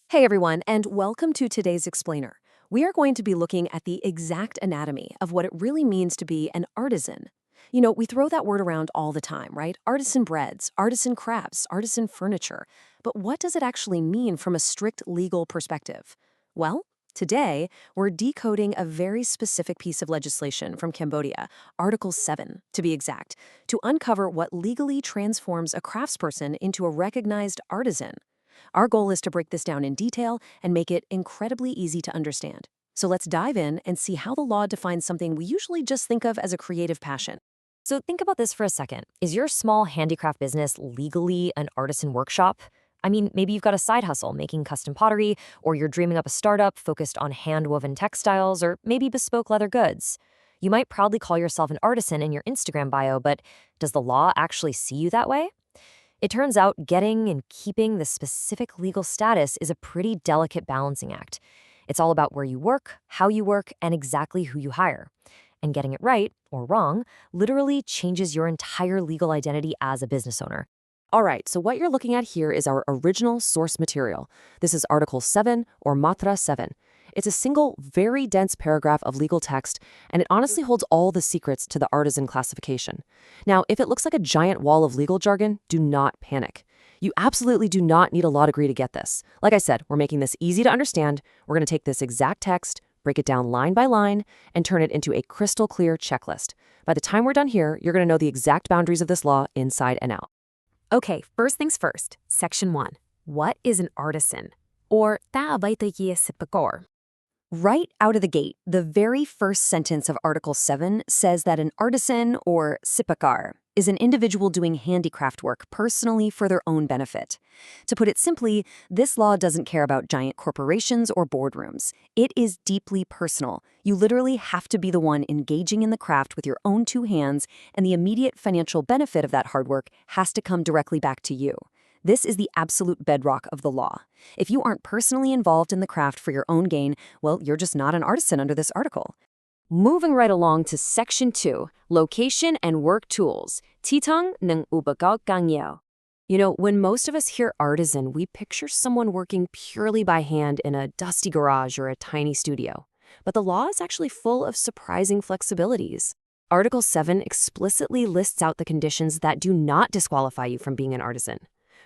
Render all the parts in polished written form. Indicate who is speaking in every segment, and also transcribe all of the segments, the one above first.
Speaker 1: Hey everyone, and welcome to today's explainer. We are going to be looking at the exact anatomy of what it really means to be an artisan. We throw that word around all the time, right? Artisan breads, artisan crafts, artisan furniture. But what does it actually mean from a strict legal perspective? Well, today we're decoding a very specific piece of legislation from Cambodia, Article 7, to be exact, to uncover what legally transforms a craftsperson into a recognized artisan. Our goal is to break this down in detail and make it incredibly easy to understand. So let's dive in and see how the law defines something we usually just think of as a creative passion.
Speaker 2: So think about this for a second. Is your small handicraft business legally an artisan workshop? I mean, maybe you've got a side hustle making custom pottery, or you're dreaming up a startup focused on hand-woven textiles, or maybe bespoke leather goods. You might proudly call yourself an artisan in your Instagram bio, but does the law actually see you that way? It turns out getting and keeping the specific legal status is a pretty delicate balancing act. It's all about where you work, how you work, and exactly who you hire. And getting it right, or wrong, literally changes your entire legal identity as a business owner.
Speaker 1: All right, so what you're looking at here is our original source material. This is Article 7, or Matra 7. It's a single, very dense paragraph of legal text, and it honestly holds all the secrets to the artisan classification. Now, if it looks like a giant wall of legal jargon, do not panic. You absolutely do not need a law degree to get this. Like I said, we're making this easy to understand. We're going to take this exact text, break it down line by line, and turn it into a crystal clear checklist. By the time we're done here, you're going to know the exact boundaries of this law inside and out.
Speaker 3: Okay, first things first. Section 1. What is an artisan? Or ta ba ito sipakor?
Speaker 1: Right out of the gate, the very first sentence of Article 7 says that an artisan, or sipakar, is an individual doing handicraft work personally for their own benefit. To put it simply, this law doesn't care about giant corporations or boardrooms. It is deeply personal. You literally have to be the one engaging in the craft with your own two hands, and the immediate financial benefit of that hard work has to come directly back to you. This is the absolute bedrock of the law. If you aren't personally involved in the craft for your own gain, well, you're just not an artisan under this article. Moving right along to Section 2, Location and Work Tools, Titang ng Ubagaw Kangyo. When most of us hear artisan, we picture someone working purely by hand in a dusty garage or a tiny studio. But the law is actually full of surprising flexibilities. Article 7 explicitly lists out the conditions that do not disqualify you from being an artisan.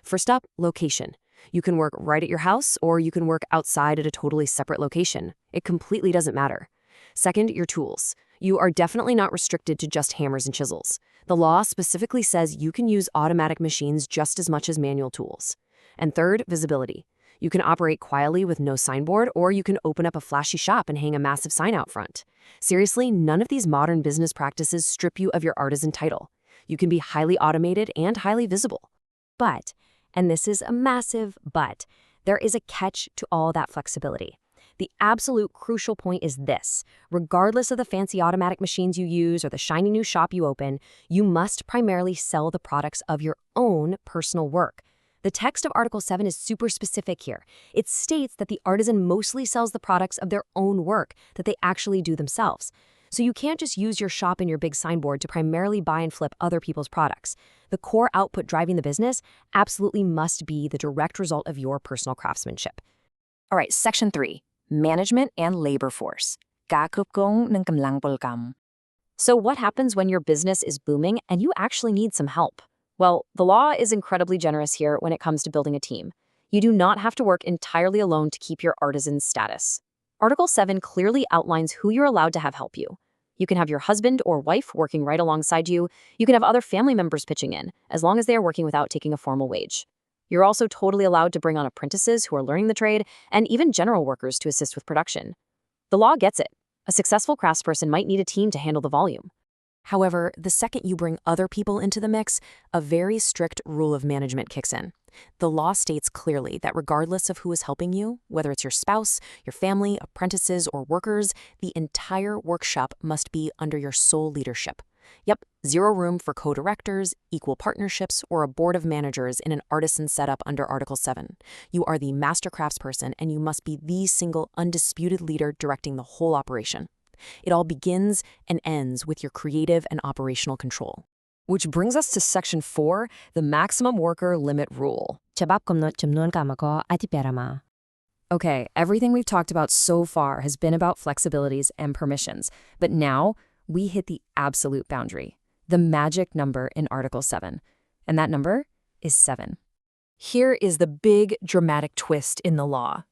Speaker 1: First up, location. You can work right at your house, or you can work outside at a totally separate location. It completely doesn't matter. Second, your tools. You are definitely not restricted to just hammers and chisels. The law specifically says you can use automatic machines just as much as manual tools. And third, visibility. You can operate quietly with no signboard, or you can open up a flashy shop and hang a massive sign out front. Seriously, none of these modern business practices strip you of your artisan title. You can be highly automated and highly visible.
Speaker 3: But, and this is a massive but, there is a catch to all that flexibility. The absolute crucial point is this. Regardless of the fancy automatic machines you use or the shiny new shop you open, you must primarily sell the products of your own personal work. The text of Article 7 is super specific here. It states that the artisan mostly sells the products of their own work that they actually do themselves. So you can't just use your shop and your big signboard to primarily buy and flip other people's products. The core output driving the business absolutely must be the direct result of your personal craftsmanship.
Speaker 1: All right, Section 3, Management and Labor Force. Kakupkong ng kamlang polkam. So what happens when your business is booming and you actually need some help? Well, the law is incredibly generous here when it comes to building a team. You do not have to work entirely alone to keep your artisan status. Article 7 clearly outlines who you're allowed to have help you. You can have your husband or wife working right alongside you. You can have other family members pitching in, as long as they are working without taking a formal wage. You're also totally allowed to bring on apprentices who are learning the trade, and even general workers to assist with production. The law gets it. A successful craftsperson might need a team to handle the volume. However, the second you bring other people into the mix, a very strict rule of management kicks in. The law states clearly that regardless of who is helping you, whether it's your spouse, your family, apprentices, or workers, the entire workshop must be under your sole leadership. Yep, zero room for co-directors, equal partnerships, or a board of managers in an artisan setup under Article 7. You are the master craftsperson, and you must be the single undisputed leader directing the whole operation. It all begins and ends with your creative and operational control. Which brings us to Section 4, the Maximum Worker Limit Rule.
Speaker 2: Chabab kumnot jumnon kamako ati perama.
Speaker 3: Okay, everything we've talked about so far has been about flexibilities and permissions, but now we hit the absolute boundary, the magic number in Article 7. And that number is 7.
Speaker 2: Here is the big, dramatic twist in the law.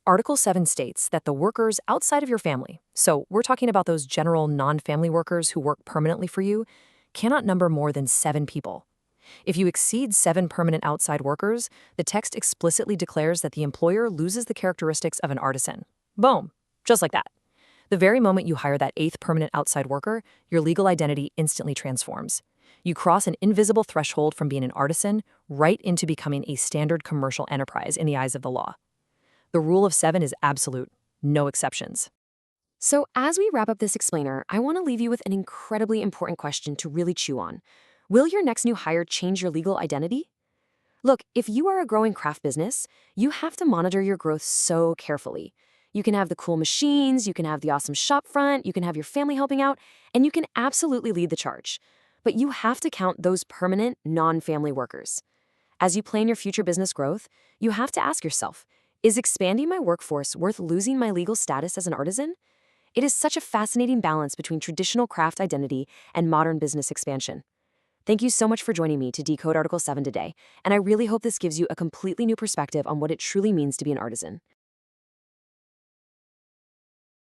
Speaker 2: Article 7 states that the workers outside of your family, so we're talking about those general non-family workers who work permanently for you, cannot number more than 7 people. If you exceed 7 permanent outside workers, the text explicitly declares that the employer loses the characteristics of an artisan. Boom. Just like that. The very moment you hire that 8th permanent outside worker, your legal identity instantly transforms. You cross an invisible threshold from being an artisan right into becoming a standard commercial enterprise in the eyes of the law. The rule of 7 is absolute, no exceptions.
Speaker 3: So as we wrap up this explainer, I want to leave you with an incredibly important question to really chew on. Will your next new hire change your legal identity? Look, if you are a growing craft business, you have to monitor your growth so carefully. You can have the cool machines, you can have the awesome shop front, you can have your family helping out, and you can absolutely lead the charge. But you have to count those permanent, non-family workers. As you plan your future business growth, you have to ask yourself, is expanding my workforce worth losing my legal status as an artisan? It is such a fascinating balance between traditional craft identity and modern business expansion. Thank you so much for joining me to decode Article 7 today, and I really hope this gives you a completely new perspective on what it truly means to be an artisan.